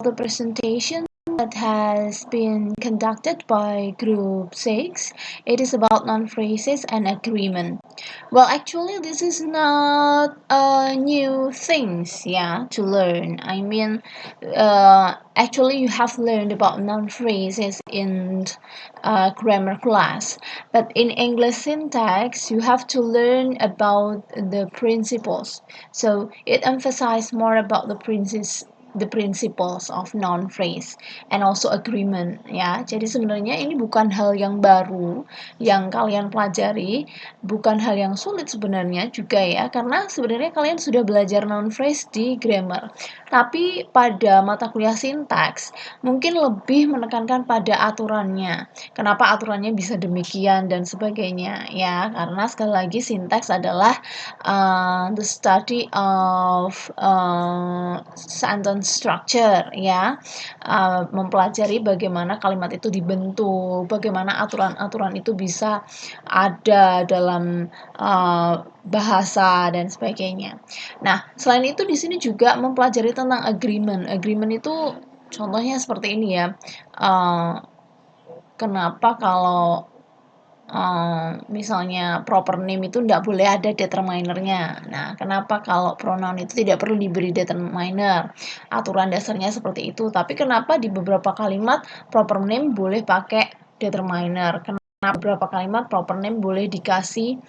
the presentation that has been conducted by Group 6. It is about noun phrases and agreement. Well, actually, this is not new things, yeah, to learn. I mean, actually, you have learned about noun phrases in grammar class, but in English syntax, you have to learn about the principles. So it emphasizes more about the principles of noun phrase and also agreement, ya. Jadi sebenarnya ini bukan hal yang baru yang kalian pelajari, bukan hal yang sulit sebenarnya juga ya, karena sebenarnya kalian sudah belajar noun phrase di grammar. Tapi pada mata kuliah sintaks mungkin lebih menekankan pada aturannya. Kenapa aturannya bisa demikian dan sebagainya, ya, karena sekali lagi sintaks adalah the study of sentence structure, ya, mempelajari bagaimana kalimat itu dibentuk, bagaimana aturan-aturan itu bisa ada dalam bahasa dan sebagainya. Nah, selain itu di sini juga mempelajari tentang agreement. Agreement itu contohnya seperti ini ya. Kenapa kalau misalnya proper name itu tidak boleh ada determinernya. Nah, kenapa kalau pronoun itu tidak perlu diberi determiner? Aturan dasarnya seperti itu. Tapi kenapa di beberapa kalimat proper name boleh pakai determiner? Kenapa beberapa kalimat proper name boleh dikasih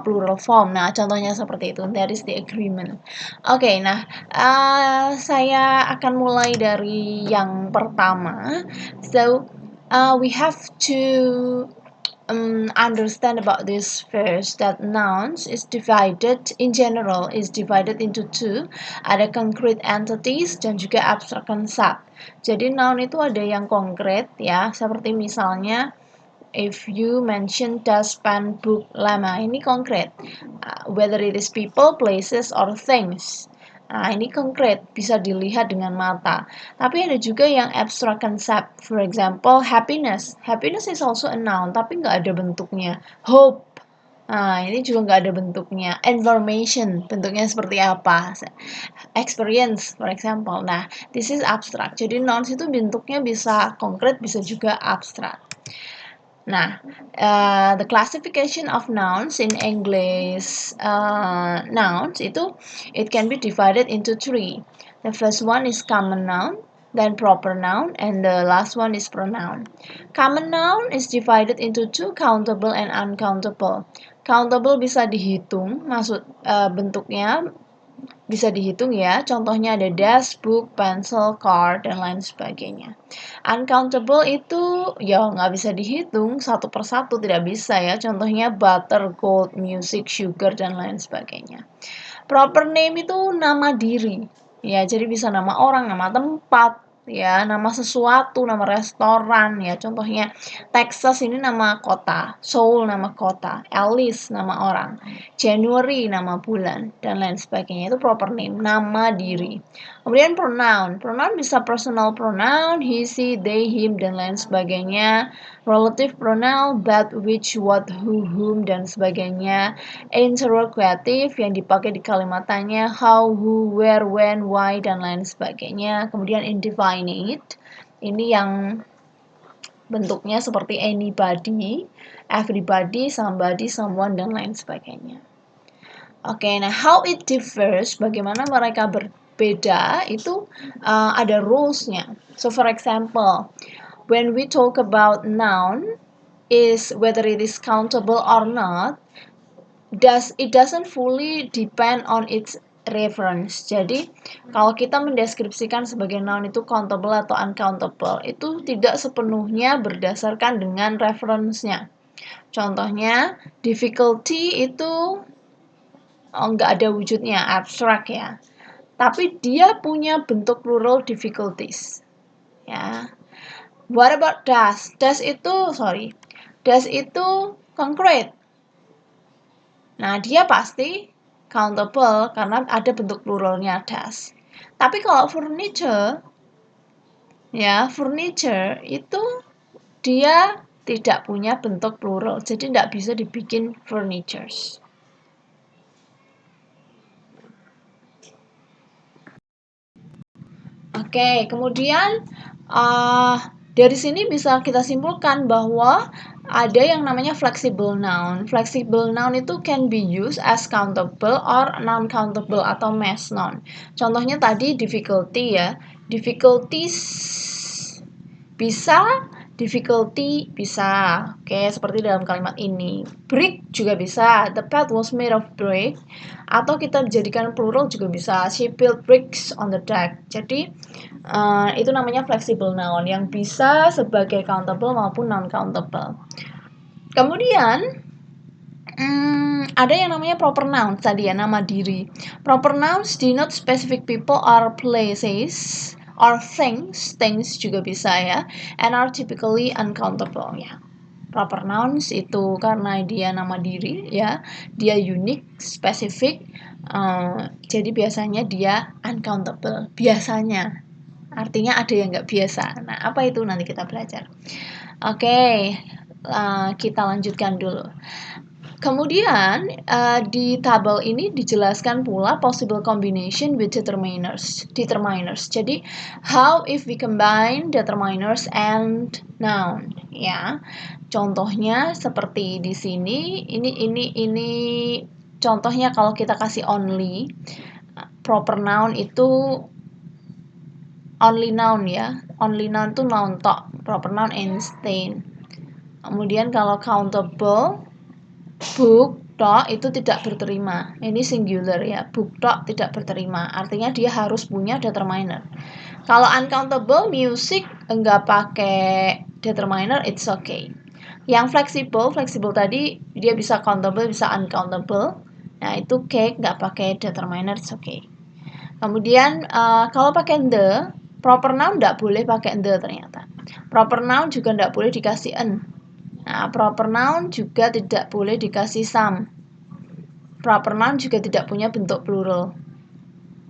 plural form? Nah, contohnya seperti itu. That is the agreement. Oke, nah saya akan mulai dari yang pertama. So, we have to understand about this first, that nouns is divided in general is divided into two, ada concrete entities dan juga abstract concept. Jadi noun itu ada yang konkret ya, seperti misalnya if you mention does, pen, book, llama, ini konkret, whether it is people, places, or things. Nah, ini konkret, bisa dilihat dengan mata. Tapi ada juga yang abstract concept. For example, happiness. Happiness is also a noun, tapi nggak ada bentuknya. Hope. Nah, ini juga nggak ada bentuknya. Information, bentuknya seperti apa. Experience, for example. Nah, this is abstract. Jadi nouns itu bentuknya bisa konkret, bisa juga abstract. Nah, the classification of nouns in English, nouns itu it can be divided into three. The first one is common noun, then proper noun, and the last one is pronoun. Common noun is divided into two, countable and uncountable. Countable bisa dihitung, bentuknya bisa dihitung ya, contohnya ada desk, book, pencil, car, dan lain sebagainya. Uncountable itu ya nggak bisa dihitung satu persatu, tidak bisa ya, contohnya butter, gold, music, sugar, dan lain sebagainya. Proper name itu nama diri, ya, jadi bisa nama orang, nama tempat, ya, nama sesuatu, nama restoran, ya, contohnya Texas ini nama kota, Seoul nama kota, Alice nama orang, January nama bulan, dan lain sebagainya. Itu proper name, nama diri. Kemudian pronoun, pronoun bisa personal pronoun, he, she, they, him, dan lain sebagainya. Relative pronoun, that, which, what, who, whom, dan sebagainya. Interrogative yang dipakai di kalimat tanya, how, who, where, when, why, dan lain sebagainya. Kemudian indefinite, ini yang bentuknya seperti anybody, everybody, somebody, someone, dan lain sebagainya. Oke, nah how it differs, bagaimana mereka berbeda, itu ada rules-nya. So for example, when we talk about noun, is whether it is countable or not, it doesn't fully depend on its reference. Jadi, kalau kita mendeskripsikan sebagai noun itu countable atau uncountable, itu tidak sepenuhnya berdasarkan dengan reference-nya. Contohnya, difficulty itu nggak ada wujudnya, abstrak ya. Tapi dia punya bentuk plural difficulties. Ya. What about does? Does itu concrete. Nah, dia pasti countable karena ada bentuk pluralnya does. Tapi kalau furniture, ya, furniture itu dia tidak punya bentuk plural, jadi tidak bisa dibikin furnitures. Oke, kemudian dari sini bisa kita simpulkan bahwa ada yang namanya flexible noun. Flexible noun itu can be used as countable or non-countable atau mass noun. Contohnya tadi difficulty ya. Difficulties bisa, difficulty bisa. Oke, seperti dalam kalimat ini. Brick juga bisa. The path was made of brick. Atau kita jadikan plural juga bisa. She built bricks on the deck. Jadi itu namanya flexible noun yang bisa sebagai countable maupun non-countable. Kemudian ada yang namanya proper nouns tadi ya, nama diri. Proper nouns denote specific people or places or things juga bisa ya, and are typically uncountable ya. Proper nouns itu karena dia nama diri ya, dia unik, spesifik, jadi biasanya dia uncountable. Biasanya, artinya ada yang nggak biasa. Nah, apa itu nanti kita belajar. Oke, kita lanjutkan dulu. Kemudian di tabel ini dijelaskan pula possible combination with determiners. Jadi how if we combine determiners and noun ya. Contohnya seperti di sini, ini contohnya kalau kita kasih only, proper noun itu only noun ya. Only noun itu noun tok, proper noun Einstein. Kemudian kalau countable, book tok itu tidak berterima. Ini singular ya. Book tok tidak berterima. Artinya dia harus punya determiner. Kalau uncountable, music enggak pakai determiner, it's okay. Yang fleksibel tadi dia bisa countable, bisa uncountable. Nah, itu cake enggak pakai determiner, it's okay. Kemudian kalau pakai the, proper noun enggak boleh pakai the ternyata. Proper noun juga enggak boleh dikasih an. Nah, proper noun juga tidak boleh dikasih some. Proper noun juga tidak punya bentuk plural.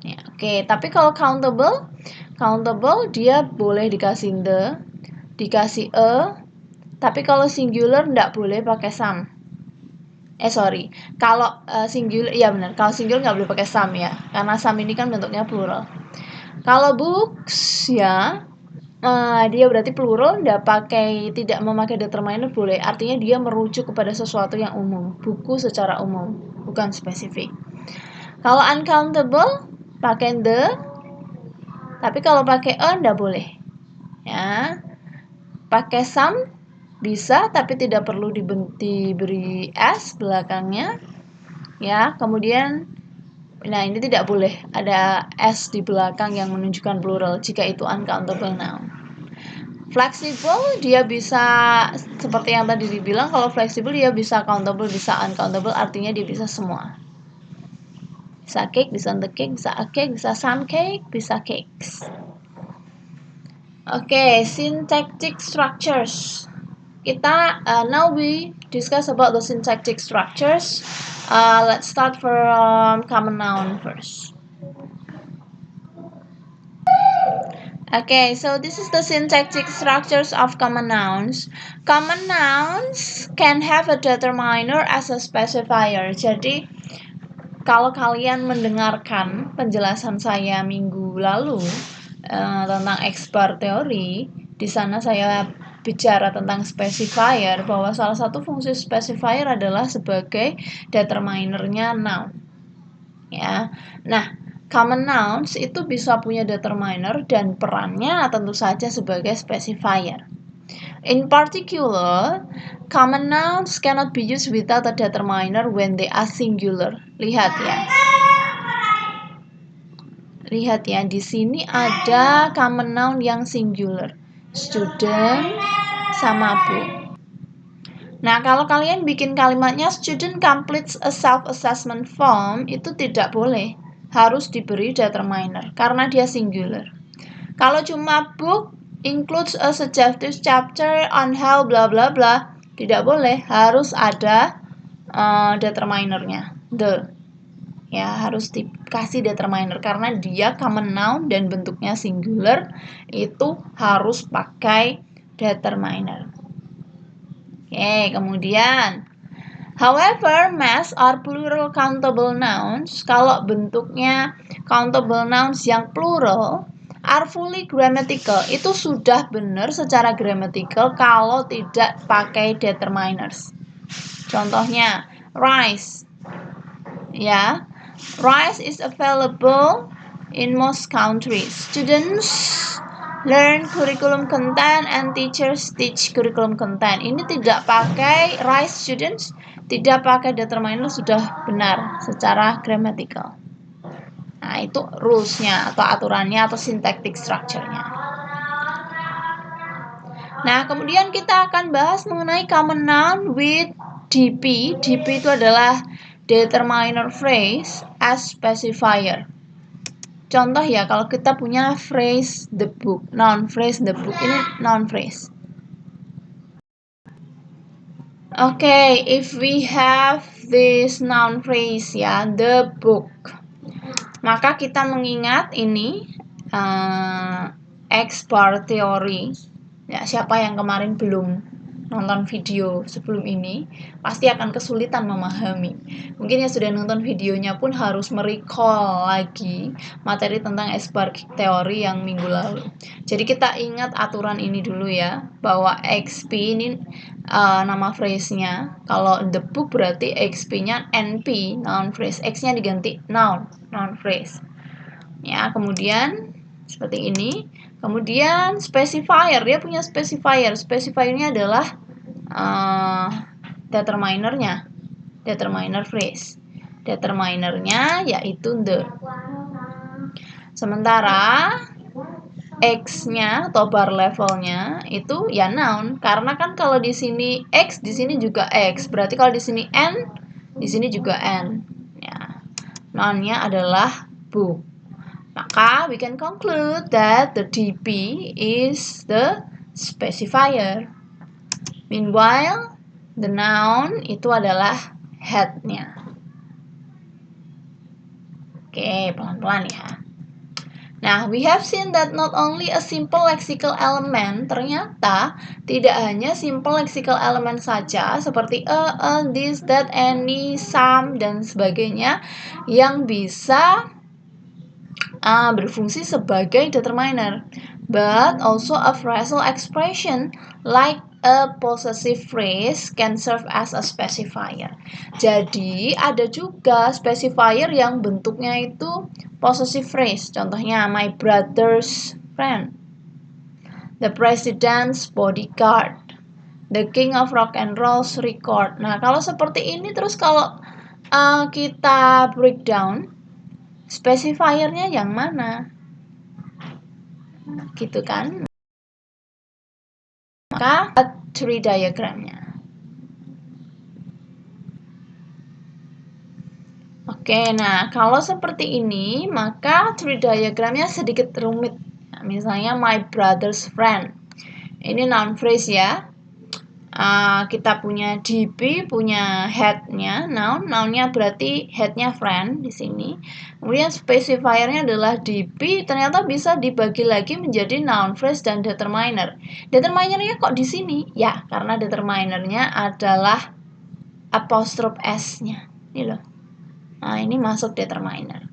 Ya, oke. Tapi kalau countable dia boleh dikasih the, dikasih a. Tapi kalau singular tidak boleh pakai some. Kalau singular, ya benar. Kalau singular nggak boleh pakai some ya, karena some ini kan bentuknya plural. Kalau books ya, dia berarti plural, tidak memakai determiner boleh. Artinya dia merujuk kepada sesuatu yang umum, buku secara umum, bukan spesifik. Kalau uncountable pakai the, tapi kalau pakai a tidak boleh. Ya, pakai some bisa, tapi tidak perlu diberi s belakangnya. Ya, kemudian, nah ini tidak boleh ada s di belakang yang menunjukkan plural jika itu uncountable noun. Flexible dia bisa seperti yang tadi dibilang, kalau flexible dia bisa countable, bisa uncountable, artinya dia bisa semua. Bisa cake, bisa the cake, bisa a cake, bisa some cake, bisa cakes. Okay, syntactic structures. Now we discuss about the syntactic structures. Let's start from common noun first. Okay, so this is the syntactic structures of common nouns. Common nouns can have a determiner as a specifier. Jadi, kalau kalian mendengarkan penjelasan saya minggu lalu tentang X-bar teori, di sana saya bicara tentang specifier, bahwa salah satu fungsi specifier adalah sebagai determinernya noun. Ya. Nah, common nouns itu bisa punya determiner dan perannya tentu saja sebagai specifier. In particular, common nouns cannot be used without a determiner when they are singular. Lihat ya, di sini ada common noun yang singular. Student sama book. Nah, kalau kalian bikin kalimatnya student completes a self-assessment form, itu tidak boleh. Harus diberi determiner karena dia singular. Kalau cuma book includes a suggestive chapter on how bla bla bla, tidak boleh, harus ada determinernya, the. Ya, harus dikasih determiner karena dia common noun dan bentuknya singular, itu harus pakai determiner. Oke, kemudian however, mass or plural countable nouns, kalau bentuknya countable nouns yang plural, are fully grammatical. Itu sudah benar secara grammatical kalau tidak pakai determiners. Contohnya, rice. Ya, rice is available in most countries. Students learn curriculum content and teachers teach curriculum content. Ini tidak pakai rice, students tidak pakai determiner, sudah benar secara grammatical. Nah, itu rules-nya atau aturannya atau syntactic structure-nya. Nah, kemudian kita akan bahas mengenai common noun with DP. DP itu adalah determiner phrase as specifier. Contoh ya, kalau kita punya phrase the book, noun phrase the book, ini noun phrase. Okay, if we have this noun phrase ya, the book, maka kita mengingat ini X bar theory. Ya, siapa yang kemarin belum nonton video sebelum ini pasti akan kesulitan memahami. Mungkin yang sudah nonton videonya pun harus merecall lagi materi tentang X bar theory yang minggu lalu. Jadi kita ingat aturan ini dulu ya, bahwa XP ini nama phrase-nya. Kalau the book berarti XP-nya NP, noun phrase. X-nya diganti noun phrase. Ya, kemudian seperti ini. Kemudian specifier, dia punya specifier. Specifiernya adalah determinernya, determiner phrase. Determinernya yaitu the. Sementara X-nya atau bar levelnya itu ya noun, karena kan kalau di sini X, di sini juga X. Berarti kalau di sini N, di sini juga N. Ya. Noun-nya adalah book. Maka we can conclude that the DP is the specifier. Meanwhile, the noun itu adalah head-nya. Oke, pelan-pelan ya. Nah, we have seen that not only a simple lexical element, ternyata tidak hanya simple lexical element saja seperti this, that, any, some, dan sebagainya yang bisa berfungsi sebagai determiner, but also a phrasal expression like a possessive phrase can serve as a specifier. Jadi ada juga specifier yang bentuknya itu possessive phrase. Contohnya my brother's friend, the president's bodyguard, the king of rock and roll's record. Nah, kalau seperti ini terus kalau kita breakdown, specifiernya yang mana? Gitu kan? Maka tree diagramnya. Oke, nah kalau seperti ini, maka tree diagramnya sedikit rumit. Nah, misalnya my brother's friend. Ini noun phrase ya. Kita punya DP, punya head-nya, noun-nya berarti head-nya friend di sini. Kemudian specifier-nya adalah DP, ternyata bisa dibagi lagi menjadi noun phrase dan determiner. Determiner-nya kok di sini? Ya, karena determiner-nya adalah apostrophe S-nya. Ini loh. Nah, ini masuk determiner.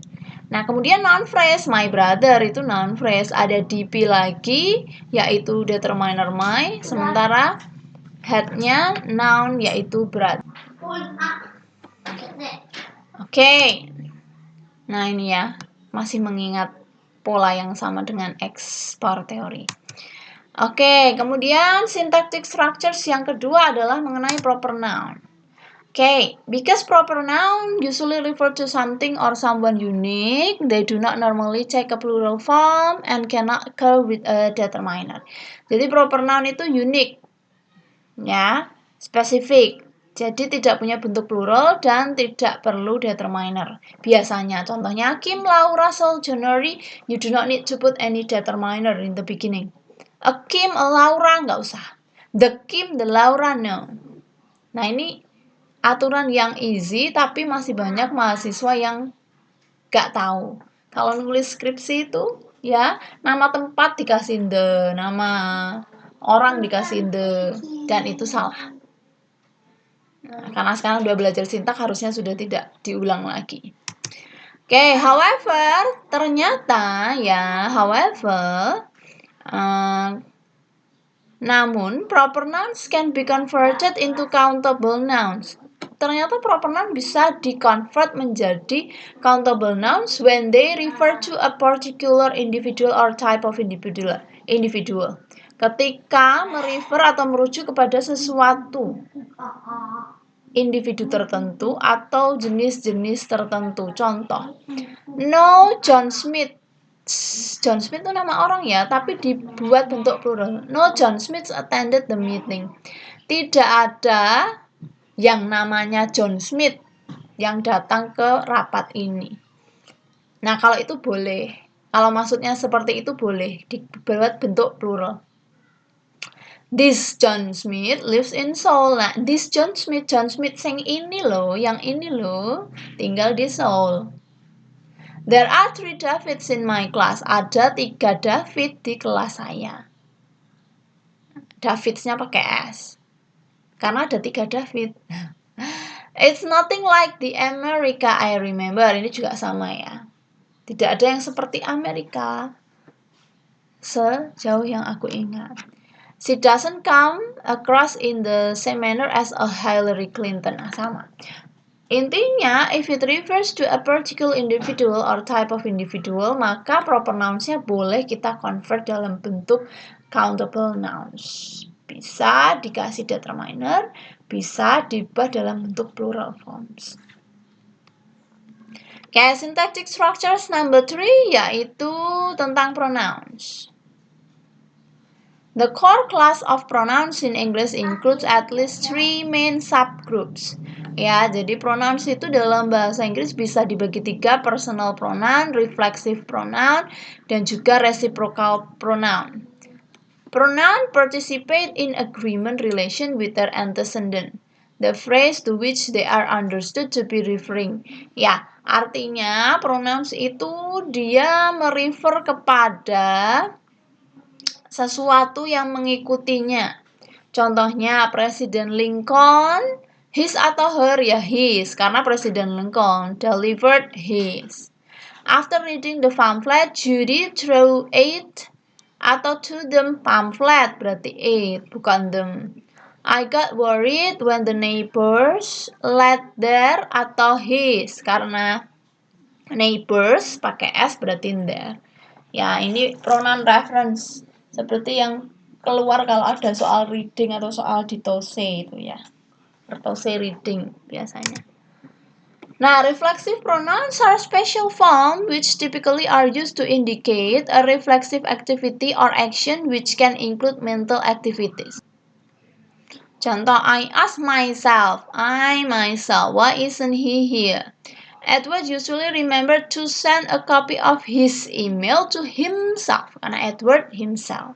Nah, kemudian noun phrase, my brother itu noun phrase, ada DP lagi, yaitu determiner my, sementara head-nya noun yaitu brother. Oke. Nah, ini ya, masih mengingat pola yang sama dengan X bar theory. Oke, kemudian syntactic structures yang kedua adalah mengenai proper noun. Okay, because proper noun usually refer to something or someone unique, they do not normally take a plural form and cannot occur with a determiner. Jadi proper noun itu unik, ya, spesifik. Jadi tidak punya bentuk plural dan tidak perlu determiner. Biasanya, contohnya Kim, Laura, Sol, January, you do not need to put any determiner in the beginning. A Kim, a Laura, nggak usah. The Kim, the Laura, no. Nah, ini aturan yang easy, tapi masih banyak mahasiswa yang nggak tahu. Kalau nulis skripsi itu, ya, nama tempat dikasih the, nama orang dikasih the, dan itu salah. Nah, karena sekarang udah belajar sintak, harusnya sudah tidak diulang lagi. Okay, however, ternyata ya, namun proper nouns can be converted into countable nouns. Ternyata proper noun bisa di-convert menjadi countable nouns when they refer to a particular individual or type of individual. Ketika merefer atau merujuk kepada sesuatu individu tertentu atau jenis-jenis tertentu. Contoh, no John Smith. John Smith itu nama orang ya, tapi dibuat bentuk plural. No John Smith attended the meeting. Tidak ada yang namanya John Smith yang datang ke rapat ini. Nah, kalau itu boleh. Kalau maksudnya seperti itu boleh dibuat bentuk plural. This John Smith lives in Seoul. Nah, this John Smith yang ini loh, tinggal di Seoul. There are 3 Davids in my class. Ada 3 David di kelas saya. Davidsnya pakai S. Karena ada 3 David. It's nothing like the America I remember. Ini juga sama ya. Tidak ada yang seperti Amerika sejauh yang aku ingat. She doesn't come across in the same manner as a Hillary Clinton. Nah, sama. Intinya, if it refers to a particular individual or type of individual, maka proper nouns-nya boleh kita convert dalam bentuk countable nouns. Bisa dikasih determiner, bisa dibuat dalam bentuk plural forms. Okay, syntactic structures number 3 yaitu tentang pronouns. The core class of pronouns in English includes at least 3 main subgroups. Ya, jadi pronouns itu dalam bahasa Inggris bisa dibagi 3, personal pronoun, reflexive pronoun, dan juga reciprocal pronoun. Pronoun participate in agreement relation with their antecedent, the phrase to which they are understood to be referring. Ya, artinya pronouns itu dia merefer kepada sesuatu yang mengikutinya. Contohnya Presiden Lincoln, his atau her ya his, karena Presiden Lincoln delivered his. After reading the pamphlet, Judy threw it atau to them pamphlet berarti it, bukan them. I got worried when the neighbors let their atau his, karena neighbors pakai s berarti their. Ya, ini pronoun reference. Seperti yang keluar kalau ada soal reading atau soal ditose itu ya. Retose reading biasanya. Nah, reflexive pronouns are special form which typically are used to indicate a reflexive activity or action which can include mental activities. Contoh, I ask myself, why isn't he here? Edward usually remembered to send a copy of his email to himself, karena Edward himself.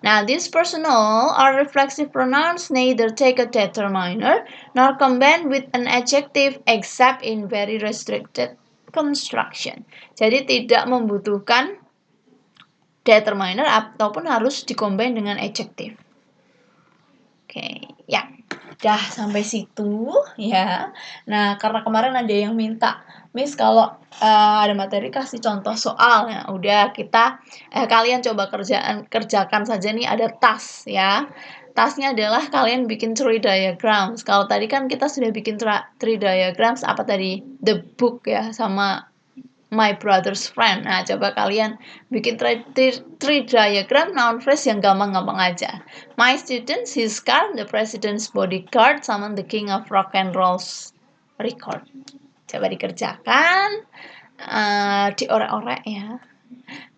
Now, these personal or reflexive pronouns neither take a determiner nor combine with an adjective except in very restricted construction. Jadi tidak membutuhkan determiner ataupun harus dikombin dengan adjective. Oke, ya. Dah sampai situ ya. Nah, karena kemarin ada yang minta, Miss kalau ada materi kasih contoh soal ya. Udah kita kalian coba kerjakan saja nih, ada task ya. Tasknya adalah kalian bikin tree diagrams. Kalau tadi kan kita sudah bikin tree diagrams apa tadi? The book ya sama My brother's friend. Nah, coba kalian bikin tree diagram noun phrase yang gampang-gampang aja. My students, his car, the president's bodyguard, sama the king of rock and roll's record. Coba dikerjakan, diorek-orek ya.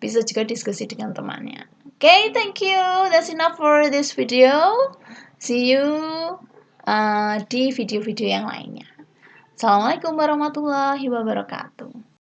Bisa juga diskusi dengan temannya. Okay, thank you. That's enough for this video. See you di video-video yang lainnya. Assalamualaikum warahmatullahi wabarakatuh.